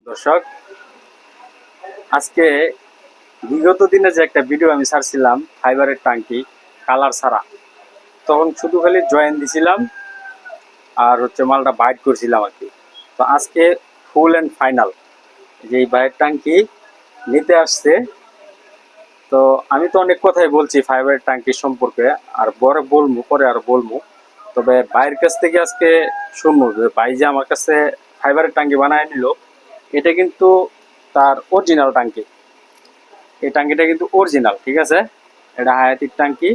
দর্শক, আজকে বিগত দিনে যে একটা ভিডিও আমি ছাড়ছিলাম ফাইবারের টাঙ্কি কালার ছাড়া, তখন শুধু খালি জয়েন দিছিলাম আর মালটা বাইট করছিলাম আর কি। তো আজকে ফুল অ্যান্ড ফাইনাল যে এই বাইরের টাঙ্কি নিতে আসছে। তো আমি তো অনেক কথাই বলছি ফাইবারের টাঙ্কি সম্পর্কে, আর পরে আর বলবো। তবে ভাইয়ের কাছ থেকে আজকে শুনবো যে ভাই যে আমার কাছে ফাইবারের টাঙ্কি বানায় নিল, এটা কিন্তু তার অরিজিনাল টাঙ্কি। এই টাঙ্কিটা কিন্তু অরিজিনাল, ঠিক আছে। এটা হায়াতির টাঙ্কি।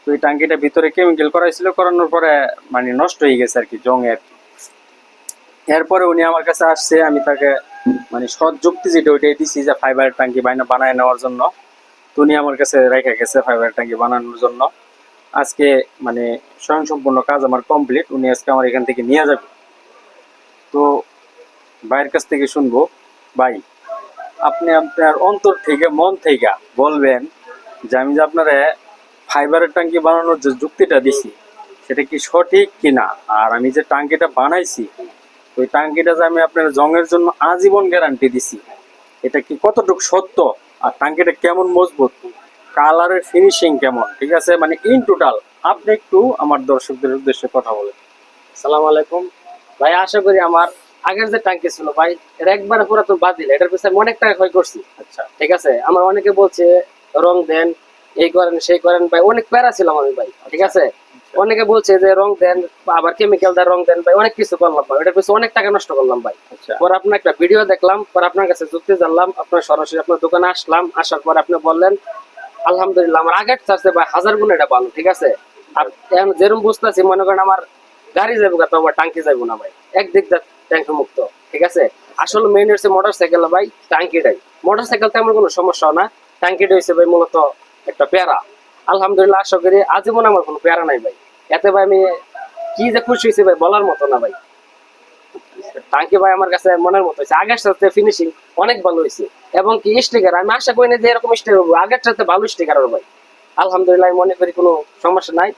তো এই টাঙ্কিটা ভিতরে কেমিক্যাল করাইছিল, করানোর পরে মানে নষ্ট হয়ে গেছে আর কি, জঙে আর কি। এরপরে উনি আমার কাছে আসছে, আমি তাকে মানে সৎ যুক্তি যেটা ওইটাই দিছি যে ফাইবারের টাঙ্কি বানায় নেওয়ার জন্য। তো উনি আমার কাছে রেখে গেছে ফাইবারের টাঙ্কি বানানোর জন্য। আজকে মানে স্বয়ংসম্পূর্ণ কাজ আমার কমপ্লিট, উনি আজকে আমার এখান থেকে নিয়ে যাবে। তো ভাইয়ের কাছ থেকে শুনবো। ভাই, আপনি আপনার অন্তর থেকে মন থেকে বলবেন যে আমি যে আপনারা ফাইবারের টাঙ্কি বানানোর যে যুক্তিটা দিছি সেটা কি সঠিক কিনা, আর আমি যে টাঙ্কিটা বানাইছি ওই টাঙ্কিটা যে আমি আপনার জংয়ের জন্য আজীবন গ্যারান্টি দিছি, এটা কি কতটুকু সত্য, আর টাঙ্কিটা কেমন মজবুত, কালারের ফিনিশিং কেমন, ঠিক আছে, মানে ইন টোটাল আপনি একটু আমার দর্শকদের উদ্দেশ্যে কথা বলেন। সালাম আলাইকুম ভাই। আশা করি আমার আগের যে টাঙ্কি ছিল ভাই, এটা একবারে পুরাতন বাতিল। এটার পিছনে অনেক টাকা ক্ষয় করছি। আচ্ছা। ঠিক আছে, আমার অনেকে বলছে রং দেন, এই করেন সেই করেন ভাই, অনেক প্যারা ছিলাম আমি ভাই। ঠিক আছে, অনেকে বলছে যে রং দেন, আবার কেমিক্যাল দেন, রং দেন ভাই, অনেক কিছু করলাম ভাই। এটার পিছনে অনেক টাকা নষ্ট করলাম ভাই। আচ্ছা। পরে আপনার একটা ভিডিও দেখলাম, পরে আপনার কাছে যুক্তি জানলাম, আপনার সরাসরি আপনার দোকানে আসলাম। আসার পর আপনি বললেন আলহামদুলিল্লাহ আমার আগের চার্জে ভাই 1000 গুণ এটা ভালো। ঠিক আছে, এখন যেরকম বুঝতেছি মনে করেন আমার গাড়ি যাবো তো আমার টাঙ্কি যাবো না ভাই, একদিক ট্যাঙ্কি মুক্ত। ঠিক আছে, আসলে মেইন হচ্ছে মোটর সাইকেল ভাই, টাঙ্কিটাই। মোটর সাইকেল তেমন কোনো সমস্যা না, টাঙ্কিটা হচ্ছে ভাই মূলত একটা প্যারা। আলহামদুলিল্লাহ আশা করি আজীবন আমার কোনো প্যারা নাই ভাই। এতে ভাই আমি কি যে খুশি হয়েছি ভাই বলার মতো না ভাই। টাঙ্কি ভাই আমার কাছে মনের মতো হয়েছে, আগের সাথে ফিনিশিং অনেক ভালো হয়েছে। এবং কি স্টিকার, আমি আশা করি না যে এরকম স্টিকার হবো, আগের সাথে ভালো স্টিকার হবে ভাই। আলহামদুলিল্লাহ আমি মনে করি কোনো সমস্যা নাই।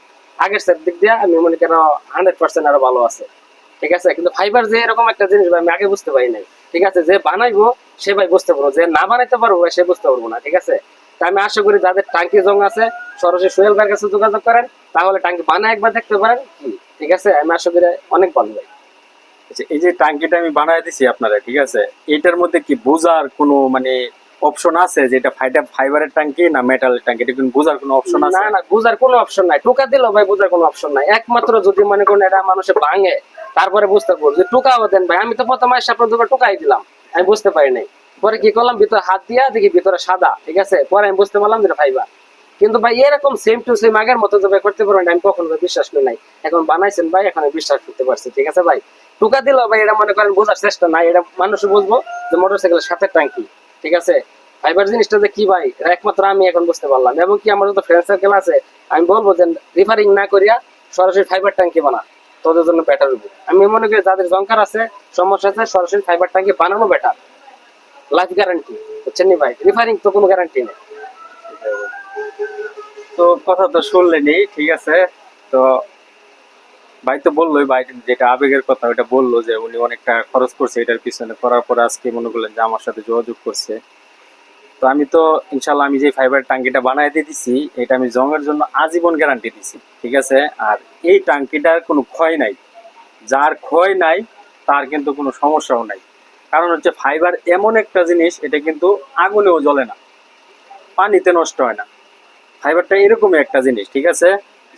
আগের সাথে দিক দিয়ে আমি মনে করি 100% আরো ভালো আছে। ঠিক আছে, কিন্তু ফাইবার যে এরকম একটা জিনিস ভাই আমি আগে বুঝতে পারি নাই। ঠিক আছে, যে বানাইবো সে ভাই বুঝতে পারবো, যে না বানাইতে পারবো ভাই সে বুঝতে পারবো না। ঠিক আছে, তা আমি আশা করি যাদের টাঙ্কি জং আছে সরাসরি সোহেল ভাইয়ের কাছে যোগাযোগ করেন, তাহলে টাঙ্কি বানায় একবার দেখতে পারেন কি। ঠিক আছে, আমি আশা করি অনেক ভালো ভাই। আচ্ছা, এই যে টাঙ্কিটা আমি বানায় দিছি আপনারা, ঠিক আছে, এটার মধ্যে কি বোঝার কোনো মানে অপশন আছে যে এটা ফাইবারের টাঙ্কি না মেটালের টাঙ্কি, এটা কিন্তু বোঝার কোনো অপশন আছে? না না, বুঝার কোনো অপশন নাই। টোকা দিল ভাই, বুঝার কোনো অপশন নাই। একমাত্র যদি মনে করেন এটা মানুষে ভাঙে তারপরে বুঝতে পারবো যে টোকাও দেন ভাই। আমি তো প্রথম আসে আপনার দোকান টোকাই দিলাম, আমি বুঝতে পারি নাই। পরে কি করলাম, ভিতরে হাত দিয়া দেখি ভিতরে সাদা। ঠিক আছে, পরে আমি বুঝতে পারলাম যেটা ফাইবার। কিন্তু ভাই এরকম সেম টু সেম আগের মতো যে ভাই করতে পারবেন আমি কখনো ভাই বিশ্বাস করি নাই। এখন বানাইছেন ভাই, এখন আমি বিশ্বাস করতে পারছি। ঠিক আছে ভাই, টোকা দিল ভাই এটা মনে করেন বোঝার চেষ্টা নাই, এটা মানুষ বুঝবো যে মোটরসাইকেলের সাথে টাঙ্কি। ঠিক আছে, ফাইবার জিনিসটা যে কি ভাই এটা একমাত্র আমি এখন বুঝতে পারলাম। এবং কি আমার যত ফ্রেন্ড সার্কেল আছে আমি বলবো যে রিফারিং না করিয়া সরাসরি ফাইবার ট্যাঙ্কি বানা, তোদের জন্য বেটার হবে। আমি মনে করি যাদের জঙ্কার আছে, সমস্যা আছে, সরাসরি ফাইবার ট্যাঙ্কি বানানো বেটার। লাইফ গ্যারান্টি, বুঝছেন নি ভাই, রিফারিং তো কোনো গ্যারান্টি নেই। তো কথা তো শুনলেনি, ঠিক আছে। তো ভাই তো বললোই, ভাই যেটা আবেগের কথা ওটা বললো যে উনি অনেক টাকা খরচ করছে এটার পিছনে, করার পরে আজকে মনে করলেন যে আমার সাথে যোগাযোগ করছে। তো আমি তো ইনশাল্লাহ আমি যে ফাইবার টাঙ্কিটা বানাই দিয়ে দিছি এটা আমি জংয়ের জন্য আজীবন গ্যারান্টি দিছি, ঠিক আছে। আর এই টাঙ্কিটার কোনো ক্ষয় নাই, যার ক্ষয় নাই তার কিন্তু কোনো সমস্যাও নাই। কারণ ফাইবার এমন একটা জিনিস, এটা কিন্তু আগুনেও জ্বলে না, পানিতে নষ্ট হয় না। ফাইবারটা এরকমই একটা জিনিস, ঠিক আছে,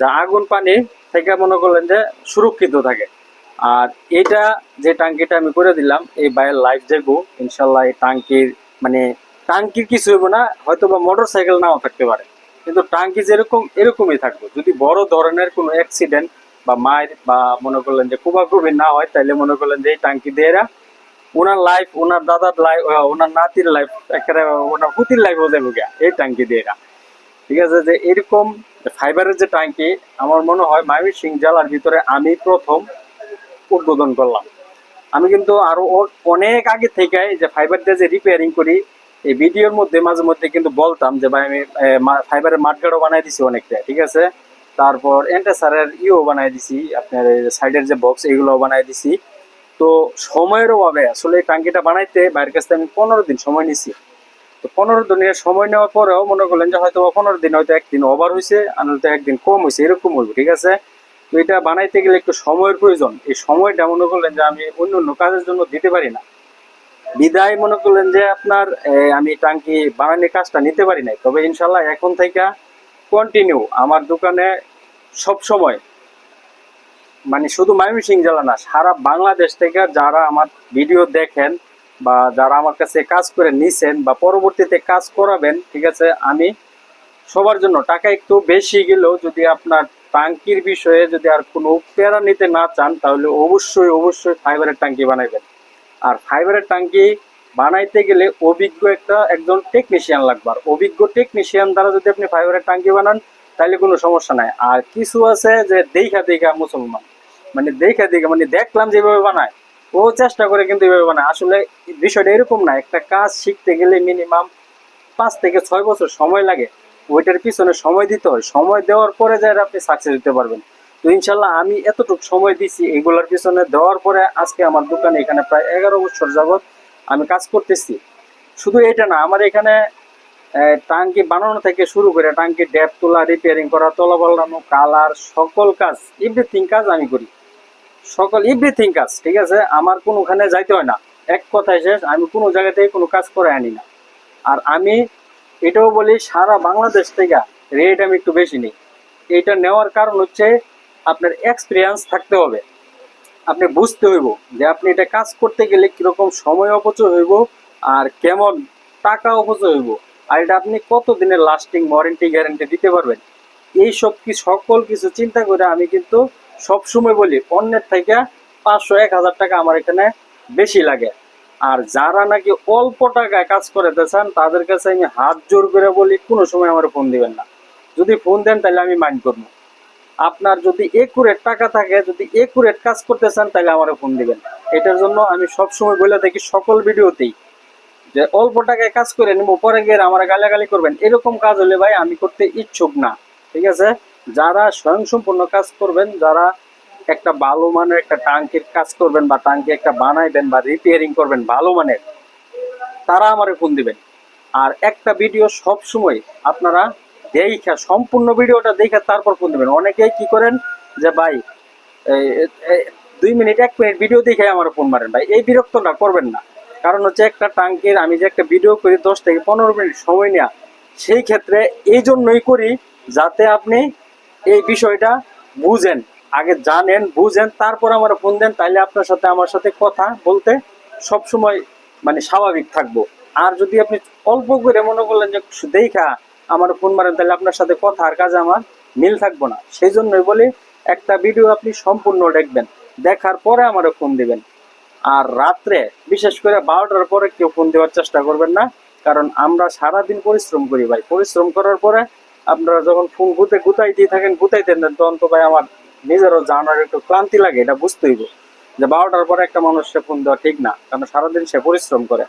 যা আগুন পানি থেকে মনে করলেন যে সুরক্ষিত থাকে। আর এটা যে টাঙ্কিটা আমি করে দিলাম এই বাইরের লাইফ যাবো ইনশাল্লাহ। এই টাঙ্কির মানে টাঙ্কির কিছু হইব না, হয়তো বা মোটর সাইকেল নাও থাকতে পারে, কিন্তু টাঙ্কি যেরকম এরকমই থাকবো। যদি বড় ধরনের কোনো অ্যাক্সিডেন্ট বা মায়ের বা মনে করলেন যে কুবাকুবি না হয়, তাইলে মনে করলেন যে এই টাঙ্কি দিয়ে ওনার লাইফ, ওনার দাদার লাইফ, ওনার নাতির লাইফ, একেবারে ওনার পুতির লাইফ হয়ে যাবে এই টাঙ্কি দিয়ে। ঠিক আছে, যে এরকম ফাইবারের যে টাঙ্কি আমার মনে হয় ময়মনসিংহ জেলার ভিতরে আমি প্রথম উদ্বোধন করলাম। আমি কিন্তু আরো অনেক আগে থেকে যে ফাইবার দিয়ে যে রিপেয়ারিং করি এই ভিডিওর মধ্যে মাঝে মধ্যে কিন্তু বলতাম যে ভাই আমি ফাইবারের মাঠগাড়ও বানাই দিছি অনেকটা, ঠিক আছে। তারপর এন্টাসারের বানাই দিছি, আপনার সাইডের যে বক্স এগুলো বানাই দিছি। তো সময়ের অভাবে আসলে এই টাঙ্কিটা বানাইতে বাইরের কাছ থেকে আমি 15 দিন সময় নিছি। তো 15 দিনের সময় নেওয়ার পরেও মনে করলেন যে হয়তো 15 দিন হয়তো একদিন ওভার হয়েছে আর নয়তো একদিন কম হয়েছে, এরকম হইব, ঠিক আছে। তো এটা বানাইতে গেলে একটু সময়ের প্রয়োজন। এই সময়টা মনে করলেন যে আমি অন্য অন্য কাজের জন্য দিতে পারি না, বিদায় মনে করলেন যে আপনার আমি টাঙ্কি বানানোর কাজটা নিতে পারি নাই। তবে ইনশাল্লাহ এখন থেকে কন্টিনিউ আমার দোকানে সব সময়, মানে শুধু ময়মনসিংহ জেলা না, সারা বাংলাদেশ থেকে যারা আমার ভিডিও দেখেন বা যারা আমার কাছে কাজ করে নিছেন বা পরবর্তীতে কাজ করাবেন, ঠিক আছে, আমি সবার জন্য টাকা একটু বেশি গেলেও যদি আপনার টাঙ্কির বিষয়ে যদি আর কোনো প্যারা নিতে না চান, তাহলে অবশ্যই অবশ্যই ফাইবারের টাঙ্কি বানাইবেন। আর ফাইবারের টাঙ্কি বানাইতে গেলে অভিজ্ঞ একজন টেকনিশিয়ান লাগবে। আর অভিজ্ঞ টেকনিশিয়ান দ্বারা যদি আপনি ফাইবারের টাঙ্কি বানান তাহলে কোনো সমস্যা নাই। আর কিছু আছে যে দেখা দেখা মুসলমান, মানে দেখা দেখা মানে দেখলাম যেভাবে বানায় ও চেষ্টা করে কিন্তু এভাবে বানায়। আসলে বিষয়টা এরকম না, একটা কাজ শিখতে গেলে মিনিমাম 5 থেকে 6 বছর সময় লাগে, ওইটার পিছনে সময় দিতে হয়, সময় দেওয়ার পরে যাই আপনি সাকসেস দিতে পারবেন। তো ইনশাল্লাহ আমি এতটুকু সময় দিছি এগুলোর পিছনে দেওয়ার পরে আজকে আমার দোকানে এখানে প্রায় 11 বছর যাবত আমি কাজ করতেছি। শুধু এটা না, আমার এখানে টাঙ্কি বানানো থেকে শুরু করে টাঙ্কি ড্যাপ তোলা, রিপেয়ারিং করা, তলা পাল্টানো, কালার, সকল কাজ, এভরিথিং কাজ আমি করি, সকল এভরিথিং কাজ, ঠিক আছে। আমার কোনোখানে যাইতে হয় না, এক কথায় শেষ, আমি কোনো জায়গা থেকে কোনো কাজ করে আনি না। আর আমি এটাও বলি সারা বাংলাদেশ থেকে রেট আমি একটু বেশি নিই। এটা নেওয়ার কারণ হচ্ছে আপনার এক্সপিরিয়েন্স থাকতে হবে, আপনি বুঝতে হইব যে আপনি এটা কাজ করতে গেলে কিরকম সময় অপচয় হইব আর কেমন টাকা অপচয় হইব, আর এটা আপনি কত দিনের লাস্টিং ওয়ারেন্টি গ্যারান্টি দিতে পারবেন। এই সব কি সকল কিছু চিন্তা করে আমি কিন্তু সব সময় বলি অন্যের থেকে 500-1000 টাকা আমার এখানে বেশি লাগে। আর যারা নাকি অল্প টাকায় কাজ করাতে চান তাদের কাছে আমি হাত জোর করে বলি কোনো সময় আমার ফোন দিবেন না। যদি ফোন দেন তাহলে আমি মাইন্ড করবো। আপনার যদি একুরেট টাকা থাকে, যদি একুরেট কাজ করতে চান তাহলে আমার ফোন দিবেন। এটার জন্য আমি সবসময় বলে থাকি সকল ভিডিওতেই যে অল্প টাকায় কাজ করে নেবো, পরে গিয়ে আমার গালাগালি করবেন, এরকম কাজ হলে ভাই আমি করতে ইচ্ছুক না, ঠিক আছে। যারা স্বয়ংসম্পূর্ণ কাজ করবেন, যারা একটা ভালো মানের একটা টাঙ্কির কাজ করবেন বা টাঙ্কি একটা বানাইবেন বা রিপেয়ারিং করবেন ভালো মানের, তারা আমারে ফোন দিবেন। আর একটা ভিডিও সব সময় আপনারা দেখা, সম্পূর্ণ ভিডিওটা দেখে তারপর ফোন দিবেন। অনেকেই কি করেন যে ভাই 2 মিনিট 1 মিনিট ভিডিও দেখে আমার ফোন মারেন, ভাই এই বিরক্তটা করবেন না। কারণ হচ্ছে একটা টাঙ্কির আমি যে একটা ভিডিও করি 10 থেকে 15 মিনিট সময় নেওয়া, সেই ক্ষেত্রে এই জন্যই করি যাতে আপনি এই বিষয়টা বুঝেন, আগে জানেন বুঝেন তারপর আমার ফোন দেন, তাইলে আপনার সাথে আমার সাথে কথা বলতে সব সময় মানে স্বাভাবিক থাকবো। আর যদি আপনি অল্প করে মনে করলেন যে দেখা আমার ফোন মারেন, তাহলে আপনার সাথে কথা আর কাজে আমার মিল থাকবো না। সেই জন্যই বলি একটা ভিডিও আপনি সম্পূর্ণ দেখবেন, দেখার পরে আমার ফোন দিবেন। আর রাত্রে বিশেষ করে 12টার পরে কেউ ফোন দেওয়ার চেষ্টা করবেন না, কারণ আমরা সারাদিন পরিশ্রম করি ভাই। পরিশ্রম করার পরে আপনারা যখন ফোন গুতাইতেই থাকেন গুতাইতেন, তখন তো ভাই আমার নিজেরও জানার একটু ক্লান্তি লাগে, এটা বুঝতে হইব যে 12টার পরে একটা মানুষকে ফোন দেওয়া ঠিক না, কারণ সারাদিন সে পরিশ্রম করে।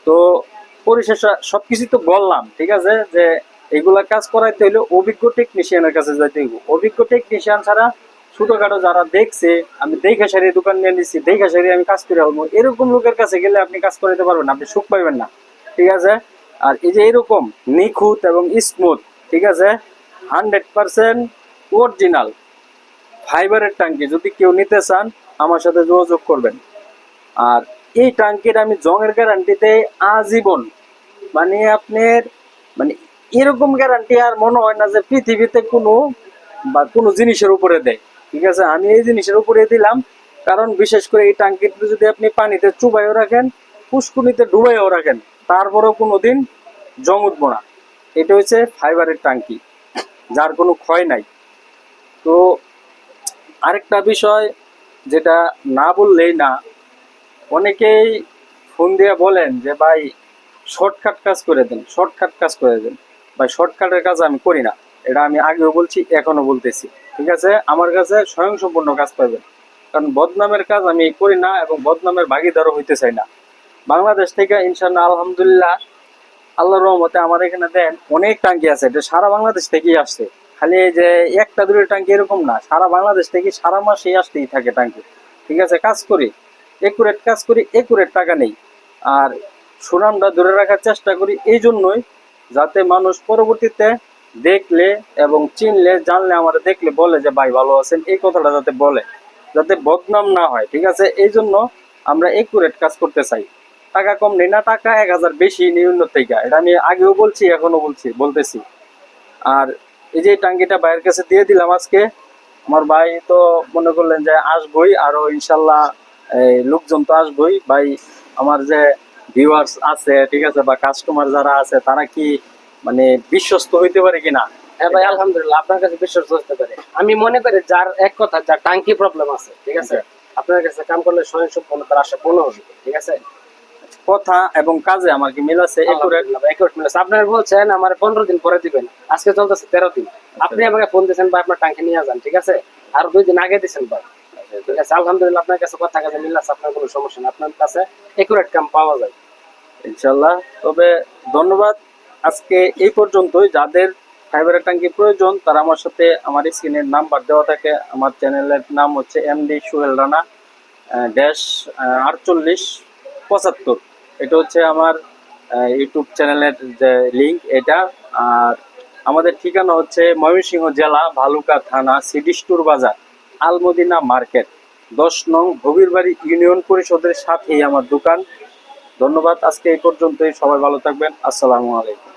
তো পরিশেষে সবকিছু তো বললাম, ঠিক আছে, যে এগুলা কাজ করাইতে হইলে অভিজ্ঞ টেকনিশিয়ানের কাছে যাইতে হইব। অভিজ্ঞ টেকনিশিয়ান ছাড়া ছোটখাটো যারা দেখছে, আমি দেখে সারি দোকান নিয়ে নিচ্ছি, দেখে সারি আমি কাজ করে হবো, এরকম লোকের কাছে গেলে আপনি কাজ করাইতে পারবেন না, আপনি সুখ পাইবেন না, ঠিক আছে। আর এই যে এরকম নিখুঁত এবং স্মুথ, ঠিক আছে, 100% অরিজিনাল ফাইবারের টাঙ্কি যদি কেউ নিতে চান আমার সাথে যোগাযোগ করবেন। আর এই টাঙ্কির আমি জংয়ের গ্যারান্টিতে আজীবন, মানে আপনার মানে এরকম গ্যারান্টি আর মনে হয় না যে পৃথিবীতে কোনো বা কোনো জিনিসের উপরে দেয়, ঠিক আছে। আমি এই জিনিসের উপরে দিলাম, কারণ বিশেষ করে এই টাঙ্কিতে যদি আপনি পানিতে চুবাইও রাখেন, পুষ্কুনিতে ডুবাইও রাখেন, তারপরেও কোনোদিন জং উঠবো না। এটা হচ্ছে ফাইবারের টাঙ্কি, যার কোনো ক্ষয় নাই। তো আরেকটা বিষয় যেটা না বললেই না, অনেকেই ফোন দিয়ে বলেন যে ভাই শর্টকাট কাজ করে দেন, শর্টকাট কাজ করে দেন। ভাই শর্টকাটের কাজ আমি করি না, এটা আমি আগেও বলছি এখনো বলতেছি, ঠিক আছে। আমার কাছে স্বয়ংসম্পূর্ণ কাজ পাবেন, কারণ বদনামের কাজ আমি করি না এবং বদনামের ভাগিদারও হইতে চাই না। বাংলাদেশ থেকে ইনশাআল্লাহ আলহামদুলিল্লাহ আল্লাহর রহমতে আমার এখানে দেন অনেক টাঙ্কি আছে, এটা সারা বাংলাদেশ থেকেই আসছে। খালি এই যে একটা দুটো টাঙ্কি এরকম না, সারা বাংলাদেশ থেকে সারা মাসেই আসতেই থাকে টাঙ্কি। ঠিক আছে, কাজ করি, একুরেট কাজ করি, একুরেট টাকা নেই। আর সুনামটা ধরে রাখার চেষ্টা করি এই জন্যই, যাতে মানুষ পরবর্তীতে দেখলে এবং চিনলে জানলে আমার দেখলে বলে যে ভাই ভালো আছেন, এই কথাটা যাতে বলে, যাতে বদনাম না হয়। ঠিক আছে, এই জন্য আমরা একুরেট কাজ করতে চাই। টাকা কম নেই না, টাকা 1000 বেশি নেই অন্য থেকে, এটা আমি আগেও বলছি, এখনো বলতেছি। আর এই যে টাঙ্কিটা ভাইয়ের কাছে দিয়ে দিলাম আজকে। আমার ভাই তো মনে করলেন যে আসবই, আরো ইনশাল্লাহ এই লোকজন তো আসবই ভাই। আমার যে ভিউয়ার্স আছে, ঠিক আছে, বা কাস্টমার যারা আছে, তারা কি মানে বিশ্বস্ত হইতে পারে কিনা? হ্যাঁ ভাই, আলহামদুলিল্লাহ আপনার কাছে বিশ্বাস করতে পারে। আমি মনে করি যার এক কথা, যার টাঙ্কি প্রবলেম আছে, ঠিক আছে, আপনার কাছে কাম করলে স্বয়ংসম্পূর্ণ তার আশা পূর্ণ হবে। ঠিক আছে, কথা এবং কাজে আমার কি মিল আছে? একুরেট। একুরেট মিল আছে। আপনারা বলছেন আমার 15 দিন পরে দিবেন, আজকে চলতেছে 13 দিন। আপনি আমাকে ফোন দিয়েছেন ভাই আপনার টাঙ্কি নিয়ে যান, ঠিক আছে, আর 2 দিন আগে দিয়েছেন ভাই। ঠিক আছে, আলহামদুলিল্লাহ আপনার কাছে কথা কাজে মিল আছে, আপনার কোনো সমস্যা নেই, আপনার কাছে একুরেট কাম পাওয়া যায় ইনশাল্লাহ। তবে ধন্যবাদ, আজকে এই পর্যন্তই। যাদের ফাইবারের ট্যাঙ্কি প্রয়োজন তারা আমার সাথে, আমার স্ক্রিনের নাম্বার দেওয়া থাকে। আমার চ্যানেলের নাম হচ্ছে এমডি সোহেল রানা ড্যাশ 4875। এটা হচ্ছে আমার ইউটিউব চ্যানেলের যে লিঙ্ক এটা। আর আমাদের ঠিকানা হচ্ছে ময়মনসিংহ জেলা ভালুকা থানা সিডিস্টুর বাজার আলমদিনা মার্কেট 10 নং ভবিরবাড়ি ইউনিয়ন পরিষদের সাথেই আমার দোকান। ধন্যবাদ, আজকে এই পর্যন্তই। সবাই ভালো থাকবেন। আসসালামু আলাইকুম।